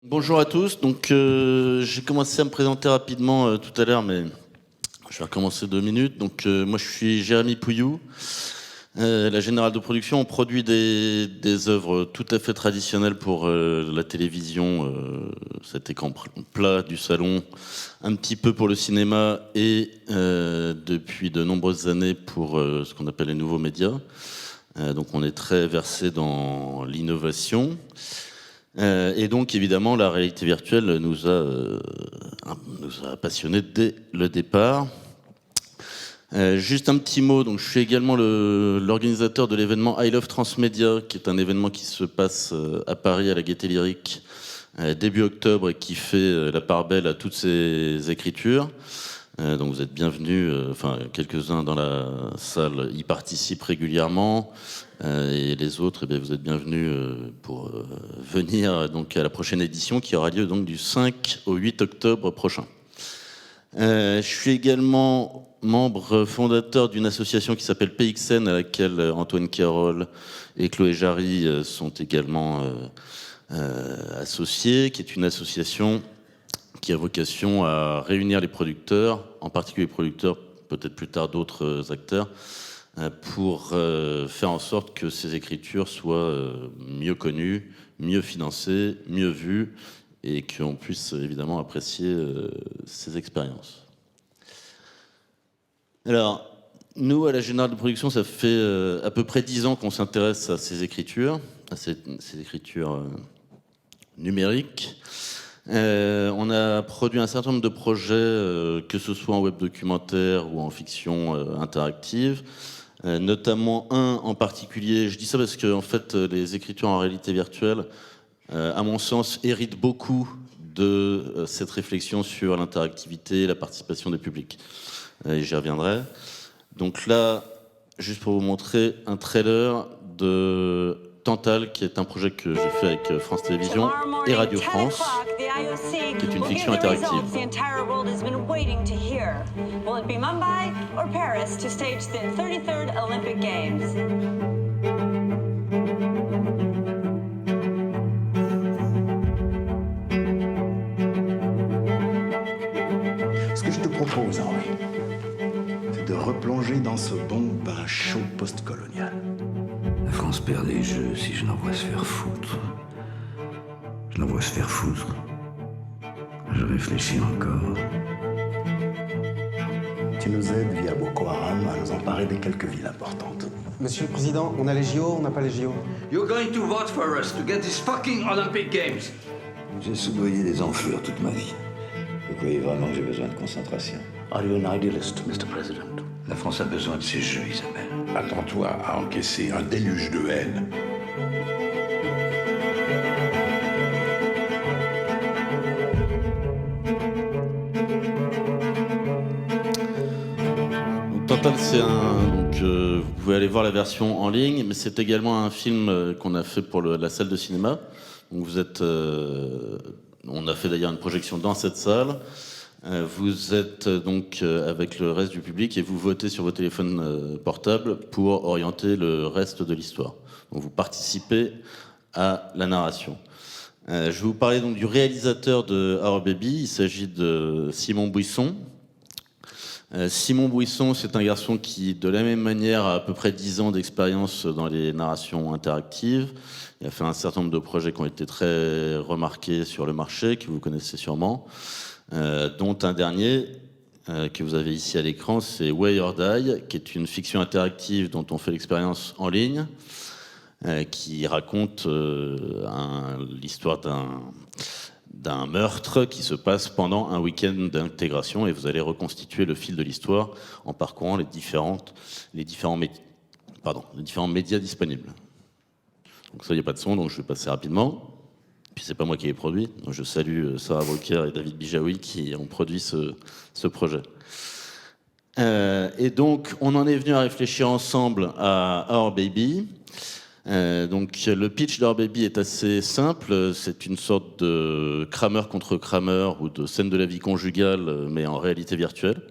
Bonjour à tous. Donc, j'ai commencé à me présenter rapidement tout à l'heure, mais je vais recommencer 2 minutes. Donc, moi, je suis Jérémy Pouillou, la générale de production. On produit des œuvres tout à fait traditionnelles pour la télévision, cet écran plat du salon, un petit peu pour le cinéma et depuis de nombreuses années pour ce qu'on appelle les nouveaux médias. Donc, on est très versé dans l'innovation. Et donc, évidemment, la réalité virtuelle nous a passionnés dès le départ. Juste un petit mot, donc, je suis également l'organisateur de l'événement I Love Transmedia, qui est un événement qui se passe à Paris, à la Gaîté Lyrique, début octobre, et qui fait la part belle à toutes ces écritures. Donc vous êtes bienvenus, quelques-uns dans la salle y participent régulièrement, et les autres, vous êtes bienvenus pour venir donc à la prochaine édition qui aura lieu donc du 5 au 8 octobre prochain. Je suis également membre fondateur d'une association qui s'appelle PXN, à laquelle Antoine Carole et Chloé Jarry sont également associés, qui est une association qui a vocation à réunir les producteurs, en particulier les producteurs, peut-être plus tard d'autres acteurs, pour faire en sorte que ces écritures soient mieux connues, mieux financées, mieux vues, et qu'on puisse évidemment apprécier ces expériences. Alors, nous, à la Générale de Production, ça fait à peu près 10 ans qu'on s'intéresse à ces écritures, à ces écritures numériques. On a produit un certain nombre de projets, que ce soit en web documentaire ou en fiction interactive, notamment un en particulier. Je dis ça parce que en fait, les écritures en réalité virtuelle, à mon sens, héritent beaucoup de cette réflexion sur l'interactivité et la participation des publics. Et j'y reviendrai. Donc là, juste pour vous montrer un trailer de Tantale, qui est un projet que j'ai fait avec France Télévisions et Radio France, qui est une fiction interactive. Ce que je te propose, Henri, c'est de replonger dans ce bon bain chaud post-colonial. La France perd des jeux si je l'envoie se faire foutre. Je l'envoie se faire foutre. Je réfléchis encore. Tu nous aides via Boko Haram à nous emparer des quelques villes importantes. Monsieur le Président, on a les JO, on n'a pas les JO. You're going to vote for us to get these fucking Olympic Games. J'ai soudoyé des enflures toute ma vie. Vous croyez vraiment que j'ai besoin de concentration? Are you an idealist, Mr. President? La France a besoin de ces jeux, Isabelle. Attends-toi à encaisser un déluge de haine. Donc, Tantale, c'est vous pouvez aller voir la version en ligne, mais c'est également un film qu'on a fait pour la salle de cinéma. Donc on a fait d'ailleurs une projection dans cette salle. Vous êtes donc avec le reste du public et vous votez sur vos téléphones portables pour orienter le reste de l'histoire. Donc vous participez à la narration. Je vais vous parler donc du réalisateur de Our Baby. Il s'agit de Simon Buisson. Simon Buisson, c'est un garçon qui, de la même manière, a à peu près 10 ans d'expérience dans les narrations interactives. Il a fait un certain nombre de projets qui ont été très remarqués sur le marché, que vous connaissez sûrement. Dont un dernier que vous avez ici à l'écran, c'est Way or Die, qui est une fiction interactive dont on fait l'expérience en ligne, qui raconte l'histoire d'un meurtre qui se passe pendant un week-end d'intégration, et vous allez reconstituer le fil de l'histoire en parcourant les différents médias disponibles. Donc ça, il n'y a pas de son, donc je vais passer rapidement. Puis c'est pas moi qui l'ai produit, donc je salue Sarah Walker et David Bijawi qui ont produit ce projet. Et donc on en est venu à réfléchir ensemble à Our Baby. Donc le pitch d'Our Baby est assez simple, c'est une sorte de Kramer contre Kramer ou de scène de la vie conjugale, mais en réalité virtuelle.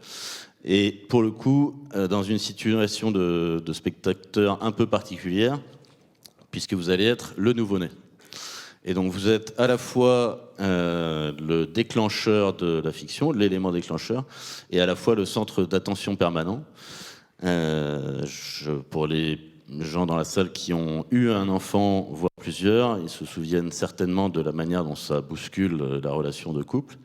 Et pour le coup, dans une situation de spectateur un peu particulière, puisque vous allez être le nouveau-né. Et donc vous êtes à la fois le déclencheur de la fiction, l'élément déclencheur, et à la fois le centre d'attention permanent. Pour les gens dans la salle qui ont eu un enfant, voire plusieurs, ils se souviennent certainement de la manière dont ça bouscule la relation de couple.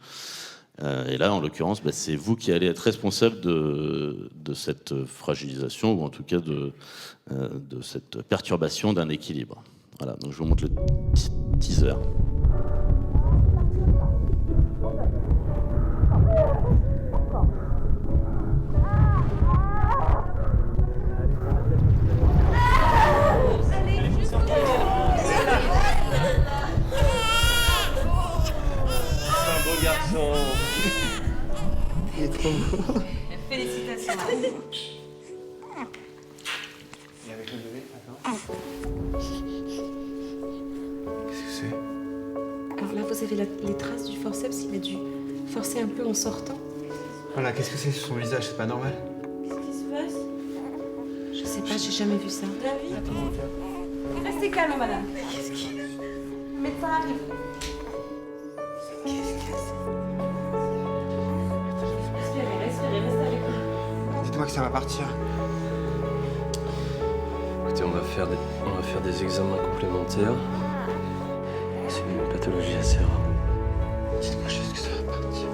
Et là, en l'occurrence, c'est vous qui allez être responsable de cette fragilisation, ou en tout cas de cette perturbation d'un équilibre. Voilà, donc je vous montre le teaser. Il est trop beau. Félicitations. Et avec le bébé, attends. Qu'est-ce que c'est? Alors là, vous avez les traces du forceps. Il a dû forcer un peu en sortant. Voilà, qu'est-ce que c'est sur son visage? C'est pas normal. Qu'est-ce qui se passe? Je sais pas, j'ai jamais vu ça. David, Attends, on va faire. restez calme, madame. Qu'est-ce qui... Le médecin arrive. Respirez, restez avec nous. Dites-moi que ça va partir. Écoutez, on va faire des examens complémentaires. C'est une pathologie assez rare. Dites-moi juste que ça va partir.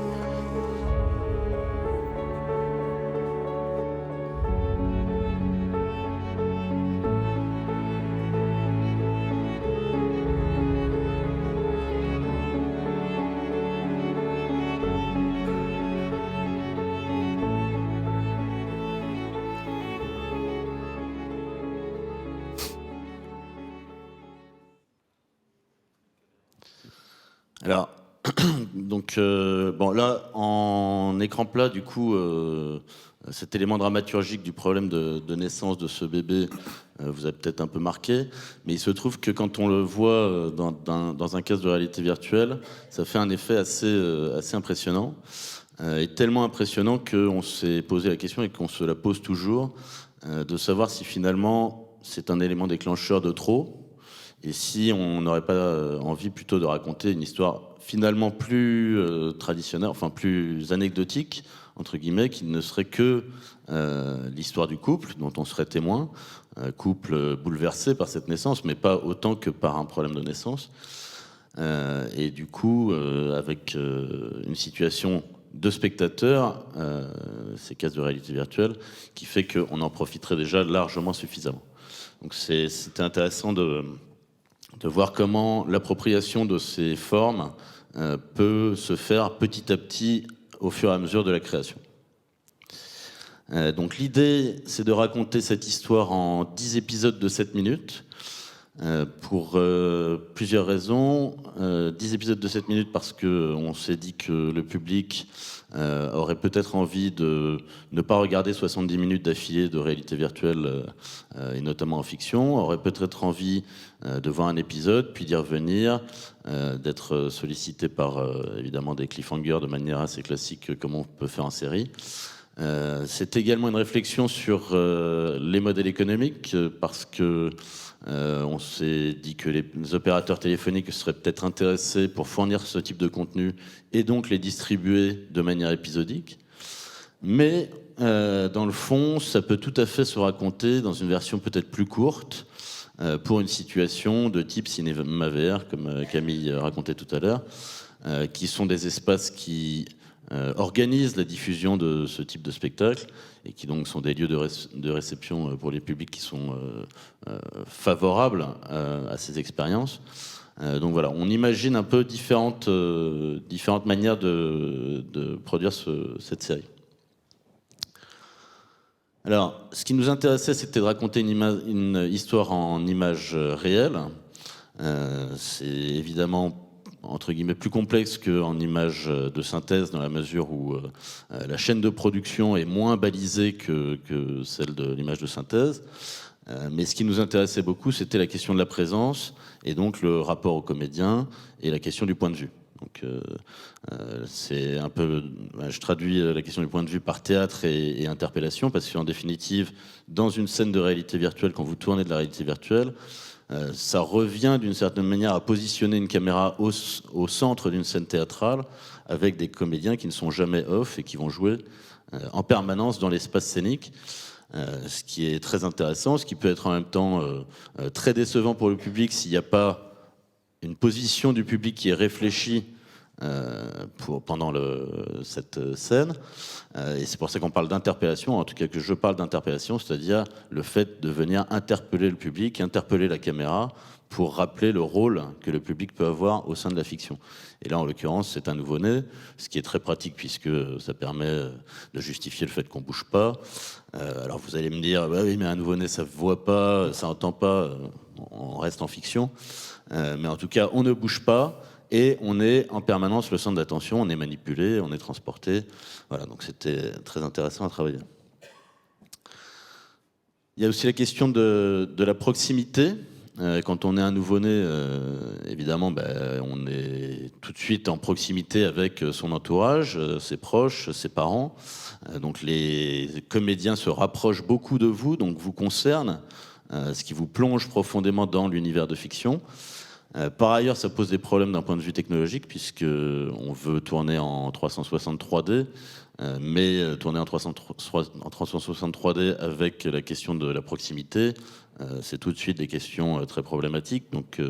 Alors, donc, bon, là, en écran plat, du coup, cet élément dramaturgique du problème de naissance de ce bébé vous a peut-être un peu marqué, mais il se trouve que quand on le voit dans un casque de réalité virtuelle, ça fait un effet assez impressionnant, et tellement impressionnant qu'on s'est posé la question, et qu'on se la pose toujours, de savoir si finalement c'est un élément déclencheur de trop, et si on n'aurait pas envie plutôt de raconter une histoire finalement plus traditionnelle, enfin plus anecdotique, entre guillemets, qui ne serait que l'histoire du couple dont on serait témoin, couple bouleversé par cette naissance, mais pas autant que par un problème de naissance. Et du coup, avec une situation de spectateur, ces cases de réalité virtuelle, qui fait qu'on en profiterait déjà largement suffisamment. Donc c'était intéressant de voir comment l'appropriation de ces formes peut se faire petit à petit au fur et à mesure de la création. Donc l'idée, c'est de raconter cette histoire en 10 épisodes de 7 minutes, pour plusieurs raisons. 10 épisodes de 7 minutes parce qu'on s'est dit que le public aurait peut-être envie de ne pas regarder 70 minutes d'affilée de réalité virtuelle, et notamment en fiction, aurait peut-être envie de voir un épisode, puis d'y revenir, d'être sollicité par évidemment des cliffhangers de manière assez classique comme on peut faire en série. C'est également une réflexion sur les modèles économiques, parce que on s'est dit que les opérateurs téléphoniques seraient peut-être intéressés pour fournir ce type de contenu et donc les distribuer de manière épisodique. Mais dans le fond, ça peut tout à fait se raconter dans une version peut-être plus courte, pour une situation de type cinéma VR, comme Camille racontait tout à l'heure, qui sont des espaces qui organisent la diffusion de ce type de spectacle et qui donc sont des lieux de réception pour les publics qui sont favorables à ces expériences. Donc voilà, on imagine un peu différentes manières de produire cette série. Alors, ce qui nous intéressait, c'était de raconter une histoire en images réelles. C'est évidemment entre guillemets plus complexe qu'en images de synthèse, dans la mesure où la chaîne de production est moins balisée que celle de l'image de synthèse. Mais ce qui nous intéressait beaucoup, c'était la question de la présence, et donc le rapport au comédien, et la question du point de vue. Donc c'est un peu, je traduis la question du point de vue par théâtre et interpellation, parce qu'en définitive, dans une scène de réalité virtuelle, quand vous tournez de la réalité virtuelle, Ça revient d'une certaine manière à positionner une caméra au centre d'une scène théâtrale avec des comédiens qui ne sont jamais off et qui vont jouer en permanence dans l'espace scénique. Ce qui est très intéressant, ce qui peut être en même temps très décevant pour le public s'il n'y a pas une position du public qui est réfléchie pendant cette scène. Et c'est pour ça qu'on parle d'interpellation, en tout cas que je parle d'interpellation, c'est-à-dire le fait de venir interpeller le public, interpeller la caméra pour rappeler le rôle que le public peut avoir au sein de la fiction. Et là, en l'occurrence, c'est un nouveau-né, ce qui est très pratique puisque ça permet de justifier le fait qu'on bouge pas. Alors vous allez me dire, bah oui, mais un nouveau-né, ça ne voit pas, ça n'entend pas, on reste en fiction. Mais en tout cas, on ne bouge pas et on est en permanence le centre d'attention, on est manipulé, on est transporté. Voilà, donc c'était très intéressant à travailler. Il y a aussi la question de la proximité. Quand on est un nouveau-né, évidemment, on est tout de suite en proximité avec son entourage, ses proches, ses parents. Donc les comédiens se rapprochent beaucoup de vous, donc vous concernent, ce qui vous plonge profondément dans l'univers de fiction. Par ailleurs, ça pose des problèmes d'un point de vue technologique, puisqu'on veut tourner en 360 3D, mais tourner en 360 3D avec la question de la proximité, c'est tout de suite des questions très problématiques. Donc,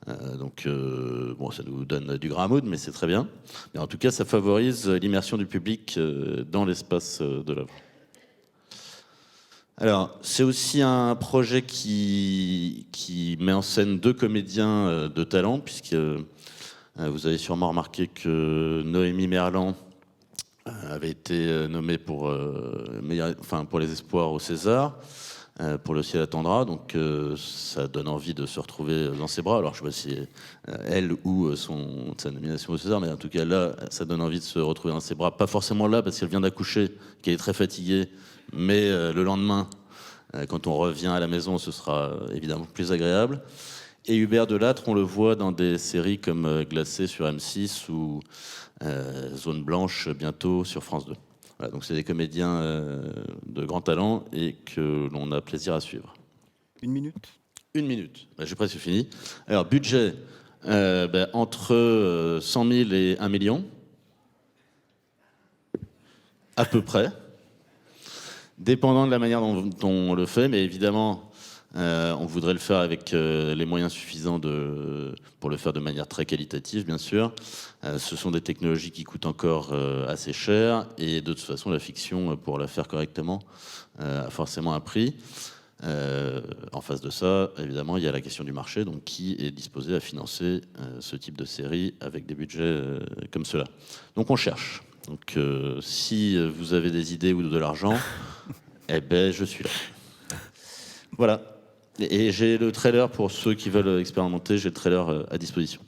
bon, ça nous donne du grain à moudre, mais c'est très bien. Mais en tout cas, ça favorise l'immersion du public dans l'espace de l'œuvre. Alors, c'est aussi un projet qui met en scène 2 comédiens de talent, puisque vous avez sûrement remarqué que Noémie Merlan avait été nommée pour les espoirs au César, pour Le ciel attendra, donc ça donne envie de se retrouver dans ses bras. Alors je ne sais pas si elle ou sa nomination au César, mais en tout cas là, ça donne envie de se retrouver dans ses bras. Pas forcément là, parce qu'elle vient d'accoucher, qu'elle est très fatiguée, mais le lendemain, quand on revient à la maison, ce sera évidemment plus agréable. Et Hubert Delattre, on le voit dans des séries comme Glacé sur M6 ou Zone Blanche bientôt sur France 2. Voilà, donc c'est des comédiens de grand talent et que l'on a plaisir à suivre. 1 minute. 1 minute, j'ai presque fini. Alors budget, entre 100 000 et 1 million, à peu près, dépendant de la manière dont on le fait, mais évidemment on voudrait le faire avec les moyens suffisants pour le faire de manière très qualitative, bien sûr. Ce sont des technologies qui coûtent encore assez cher, et de toute façon, la fiction, pour la faire correctement, a forcément un prix. En face de ça, évidemment, il y a la question du marché, donc qui est disposé à financer ce type de série avec des budgets comme cela. Donc on cherche. Donc si vous avez des idées ou de l'argent, eh ben je suis là. Voilà. Et j'ai le trailer pour ceux qui veulent expérimenter, j'ai le trailer à disposition.